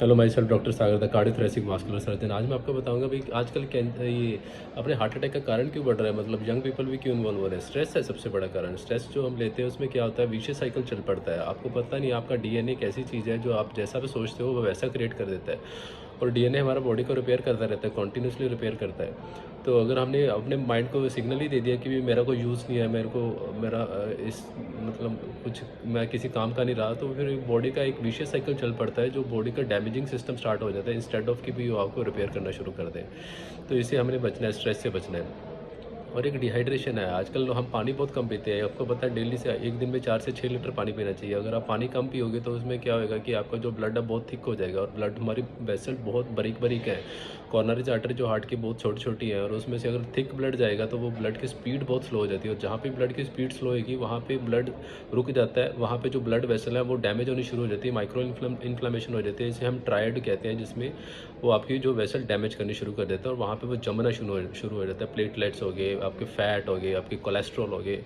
Hello my self doctor Sagar the cardiothoracic vascular surgeon. आज मैं आपको बताऊंगा भाई आजकल ये अपने हार्ट अटैक का कारण क्यों बढ़ रहा है, मतलब यंग पीपल भी क्यों इन्वॉल्व हो रहे हैं। स्ट्रेस है सबसे बड़ा कारण। स्ट्रेस जो हम लेते हैं उसमें क्या होता है, विशियस साइकिल चल पड़ता है। आपको पता नहीं, आपका डीएनए एक ऐसी चीज़ है जो आप जैसा भी सोचते हो वो वैसा क्रिएट कर देता है। और डीएनए हमारा बॉडी को रिपेयर करता रहता है, कॉन्टीन्यूसली रिपेयर करता है। तो अगर हमने अपने माइंड को सिग्नल ही दे दिया कि भी मेरा कोई यूज़ नहीं है, मेरे को मेरा इस मतलब कुछ मैं किसी काम का नहीं रहा, तो फिर बॉडी का एक विशियस साइकिल चल पड़ता है जो बॉडी का डैमेजिंग सिस्टम स्टार्ट हो जाता है, इंस्टेड ऑफ कि भी वो आपको रिपेयर करना शुरू कर दें। तो इससे हमने बचना है, स्ट्रेस से बचना है। और एक डिहाइड्रेशन है। आजकल हम पानी बहुत कम पीते हैं। आपको पता है डेली से एक दिन में 4 से 6 लीटर पानी पीना चाहिए। अगर आप पानी कम पियोगे तो उसमें क्या होगा कि आपका जो ब्लड है बहुत थिक हो जाएगा। और ब्लड, हमारी वेसल बहुत बारीक बारीक है। कॉर्नरीज आर्टरी जो हार्ट की बहुत छोटी छोटी है, और उसमें से अगर थिक ब्लड जाएगा तो वो ब्लड की स्पीड बहुत स्लो हो जाती है। और जहाँ पे ब्लड की स्पीड स्लो होगी वहाँ पे ब्लड रुक जाता है। वहाँ पे जो ब्लड वेसल है वो डैमेज होनी शुरू हो जाती है, माइक्रो इन्फ्लेमेशन हो जाती है। इसे हम ट्रायड कहते हैं, जिसमें वो आपकी जो वेसल डैमेज करनी शुरू कर देता है और वहाँ पे वो जमना शुरू हो जाता है। प्लेटलेट्स हो गए, आपके फैट हो गए, आपके कोलेस्ट्रॉल हो गए,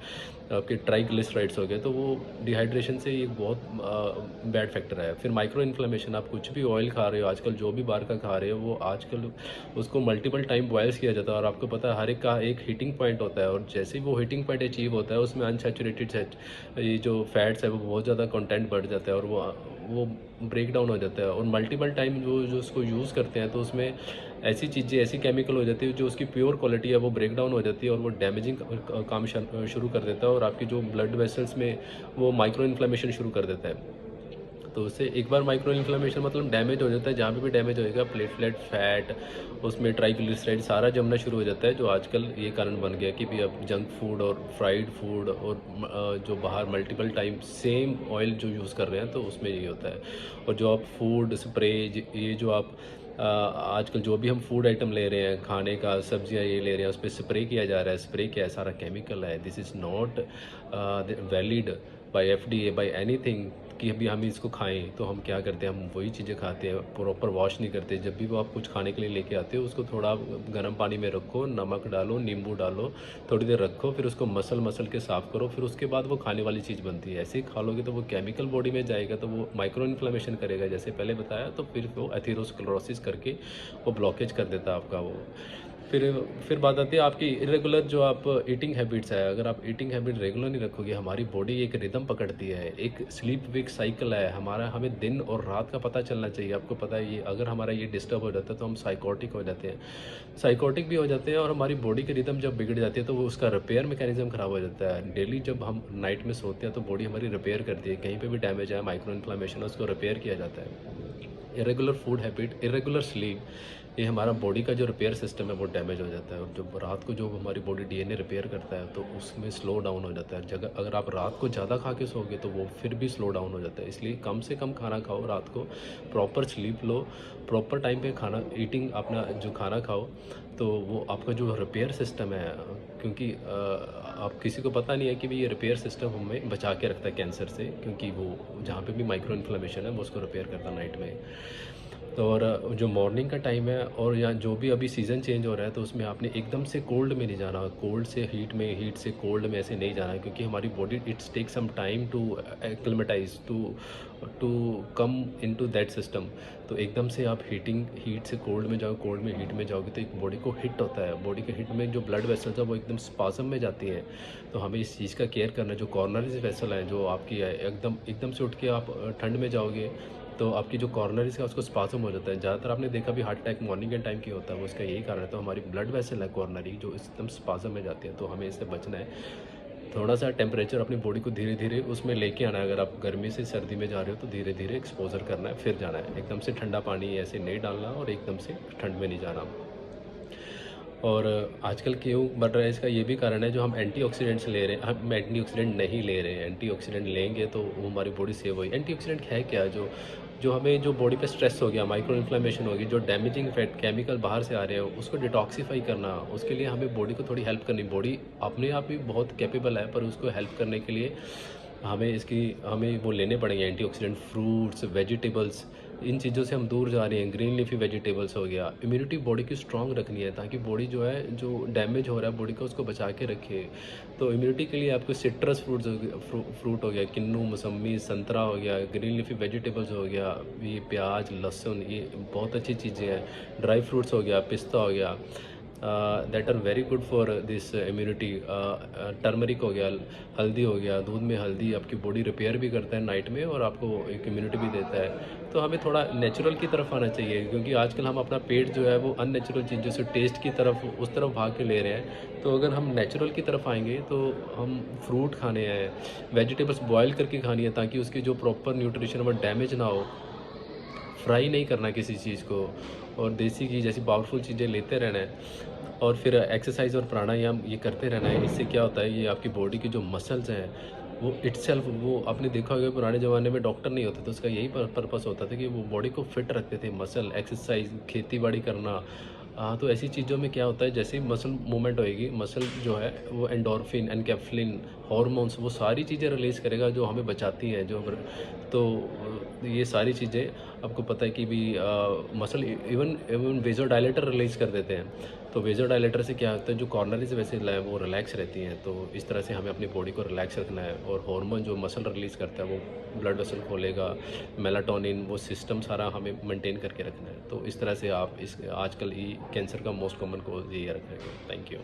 आपके ट्राइग्लिसराइड्स हो गए। तो वो डिहाइड्रेशन से एक बहुत बैड फैक्टर है। फिर माइक्रो इन्फ्लेमेशन, आप कुछ भी ऑयल खा रहे हो आजकल, जो भी बाहर का खा रहे हो, वो आजकल उसको मल्टीपल टाइम बॉयल्स किया जाता है। और आपको पता है हर एक का एक हीटिंग पॉइंट होता है, और जैसे ही वो हीटिंग पॉइंट अचीव होता है उसमें अनसैचुरेटेड ये जो फैट्स है वो बहुत ज़्यादा कंटेंट बढ़ जाता है और वो ब्रेक डाउन हो जाता है। और मल्टीपल टाइम जो जो उसको यूज़ करते हैं तो उसमें ऐसी चीज़ें, ऐसी केमिकल हो जाती है जो उसकी प्योर क्वालिटी है वो ब्रेक डाउन हो जाती है, और वो डैमेजिंग काम शुरू कर देता है। और आपकी जो ब्लड वेसल्स में वो माइक्रो इन्फ्लेमेशन शुरू कर देता है। तो उससे एक बार माइक्रो इन्फ्लेमेशन मतलब डैमेज हो जाता है। जहाँ पे भी डैमेज होएगा, प्लेटलेट, फैट, उसमें ट्राइग्लिसराइड सारा जमना शुरू हो जाता है। जो आजकल ये कारण बन गया कि भी अब जंक फूड और फ्राइड फूड और जो बाहर मल्टीपल टाइम सेम ऑयल जो यूज़ कर रहे हैं, तो उसमें यही होता है। और जो आप फूड स्प्रे, ये जो आप आजकल जो भी हम फूड आइटम ले रहे हैं, खाने का, सब्जियां ये ले रहे हैं, उस पर स्प्रे किया जा रहा है। स्प्रे क्या है, सारा केमिकल है। This is not valid by FDA, by anything कि अभी हम इसको खाएं। तो हम क्या करते हैं, हम वही चीज़ें खाते हैं, प्रॉपर वॉश नहीं करते। जब भी वो आप कुछ खाने के लिए लेके आते हो, उसको थोड़ा गर्म पानी में रखो, नमक डालो, नींबू डालो, थोड़ी देर रखो, फिर उसको मसल मसल के साफ़ करो, फिर उसके बाद वो खाने वाली चीज़ बनती है। ऐसे ही खा लोगे तो वो केमिकल बॉडी में जाएगा, तो वो माइक्रो इन्फ्लेमेशन करेगा जैसे पहले बताया। तो फिर वो एथेरोस्क्लेरोसिस करके वो ब्लॉकेज कर देता है आपका वो। फिर फिर बात आती है आपकी इरेगुलर जो आप ईटिंग हैबिट्स है। अगर आप ईटिंग हैबिट रेगुलर नहीं रखोगे, हमारी बॉडी एक रिदम पकड़ती है, एक स्लीप वेक साइकिल है हमारा। हमें दिन और रात का पता चलना चाहिए। आपको पता है, ये अगर हमारा ये डिस्टर्ब हो जाता है तो हम साइकोटिक हो जाते हैं, साइकोटिक भी हो जाते हैं। और हमारी बॉडी की रिदम जब बिगड़ जाती है तो वो उसका रिपेयर मैकेनिज्म ख़राब हो जाता है। डेली जब हम नाइट में सोते हैं तो बॉडी हमारी रिपेयर करती है। कहीं पर भी डैमेज है, माइक्रो इन्फ्लेमेशन है, उसको रिपेयर किया जाता है। Irregular food habit, irregular sleep, ये हमारा बॉडी का जो रिपेयर सिस्टम है वो डैमेज हो जाता है। और जब रात को जो हमारी बॉडी डीएनए रिपेयर करता है तो उसमें स्लो डाउन हो जाता है। जगह अगर आप रात को ज़्यादा खा के सोओगे तो वो फिर भी स्लो डाउन हो जाता है। इसलिए कम से कम खाना खाओ रात को, प्रॉपर स्लीप लो, प्रॉपर टाइम पे खाना ईटिंग अपना जो खाना खाओ, तो वो आपका जो रिपेयर सिस्टम है, क्योंकि आप किसी को पता नहीं है कि भी ये रिपेयर सिस्टम हमें बचा के रखता है कैंसर से, क्योंकि वो जहाँ पे भी माइक्रो इन्फ्लेमेशन है वो उसको रिपेयर करता है नाइट में। तो और जो मॉर्निंग का टाइम है, और या जो भी अभी सीज़न चेंज हो रहा है, तो उसमें आपने एकदम से कोल्ड में नहीं जाना, कोल्ड से हीट में, हीट से कोल्ड में ऐसे नहीं जाना, क्योंकि हमारी body it's take some time to acclimatize to come into that system. तो एकदम से आप हीट से कोल्ड में जाओ, कोल्ड में हीट में जाओगे तो एक बॉडी को हिट होता है। बॉडी के हिट में जो ब्लड वेसल्स है वो एकदम स्पाजम में जाती हैं। तो हमें इस चीज़ का केयर करना है। जो कॉर्नरीज वेसल है जो आपकी है, एकदम एकदम से उठ के आप ठंड में जाओगे तो आपकी जो कॉर्नरीज है उसको स्पाजम हो जाता है। ज़्यादातर आपने देखा भी हार्ट अटैक मॉर्निंग के टाइम की होता है, वो इसका यही कारण है। तो हमारी ब्लड वेसल है कॉर्नरी जो एकदम स्पाजम में जाती है, तो हमें इससे बचना है। थोड़ा सा टेम्परेचर अपनी बॉडी को धीरे धीरे उसमें लेके आना है। अगर आप गर्मी से सर्दी में जा रहे हो तो धीरे धीरे एक्सपोजर करना है, फिर जाना है। एकदम से ठंडा पानी ऐसे नहीं डालना और एकदम से ठंड में नहीं जाना। और आजकल क्यों बढ़ रहा है, इसका ये भी कारण है जो हम एंटीऑक्सीडेंट्स ले रहे हैं। हम एंटीऑक्सीडेंट नहीं ले रहे हैं। एंटीऑक्सीडेंट लेंगे तो वो हमारी बॉडी सेव होगी। एंटीऑक्सीडेंट है क्या, जो जो हमें जो बॉडी पे स्ट्रेस हो गया, माइक्रो इन्फ्लेमेशन होगी, जो डैमेजिंग इफेक्ट केमिकल बाहर से आ रहे हैं उसको डिटॉक्सीफाई करना, उसके लिए हमें बॉडी को थोड़ी हेल्प करनी। बॉडी अपने आप ही बहुत कैपेबल है, पर उसको हेल्प करने के लिए हमें वो लेने पड़ेंगे एंटीऑक्सीडेंट, फ्रूट्स, वेजिटेबल्स, इन चीज़ों से हम दूर जा रहे हैं। ग्रीन लीफी वेजिटेबल्स हो गया, इम्यूनिटी बॉडी की स्ट्रॉन्ग रखनी है ताकि बॉडी जो है, जो डैमेज हो रहा है बॉडी का, उसको बचा के रखे। तो इम्यूनिटी के लिए आपको सिट्रस फ्रूट्स हो गया, फ्रूट हो गया, किन्नू, मौसम्बी, संतरा हो गया, ग्रीन लीफी वेजिटेबल्स हो गया, ये प्याज, लहसुन, ये बहुत अच्छी चीज़ें हैं। ड्राई फ्रूट्स हो गया, पिस्ता हो गया, that are very good for this immunity. Turmeric हो गया, हल्दी हो गया, दूध में हल्दी आपकी बॉडी रिपेयर भी करता है नाइट में और आपको एक इम्यूनिटी भी देता है। तो हमें थोड़ा नेचुरल की तरफ आना चाहिए, क्योंकि आजकल हम अपना पेट जो है वो अननेचुरल चीज़ों से, टेस्ट की तरफ, उस तरफ भाग के ले रहे हैं। तो अगर हम नेचुरल की तरफ आएंगे तो हम फ्रूट खाने हैं, वेजिटेबल्स बॉयल करके खानी है ताकि उसकी जो प्रॉपर न्यूट्रिशन वो डैमेज ना हो। फ्राई नहीं करना किसी चीज़ को, और देसी घी जैसी पावरफुल चीज़ें लेते रहना है। और फिर एक्सरसाइज और प्राणायाम ये करते रहना है। इससे क्या होता है, ये आपकी बॉडी की जो मसल्स हैं वो इटसेल्फ, वो आपने देखा होगा पुराने ज़माने में डॉक्टर नहीं होते तो उसका यही पर्पस होता था कि वो बॉडी को फिट रखते थे। मसल एक्सरसाइज, खेती बाड़ी करना। हाँ, तो ऐसी चीज़ों में क्या होता है, जैसे ही मसल मूवमेंट होएगी, मसल जो है वो एंडोर्फिन, एनकेफ्लिन, हॉर्मोन्स, वो सारी चीज़ें रिलीज़ करेगा जो हमें बचाती हैं। तो ये सारी चीज़ें आपको पता है कि भी मसल इवन इवन वेज़ोडाइलेटर रिलीज़ कर देते हैं। तो वेज़ोडाइलेटर से क्या होता है, जो कॉर्नरीज वेसल है वो रिलैक्स रहती हैं। तो इस तरह से हमें अपनी बॉडी को रिलैक्स रखना है। और हार्मोन जो मसल रिलीज़ करता है वो ब्लड वेसल खोलेगा, मेलाटोनिन, वो सिस्टम सारा हमें मेंटेन करके रखना है। तो इस तरह से आप इस आजकल ये कैंसर का मोस्ट कॉमन कॉज यही रखेंगे। Thank you.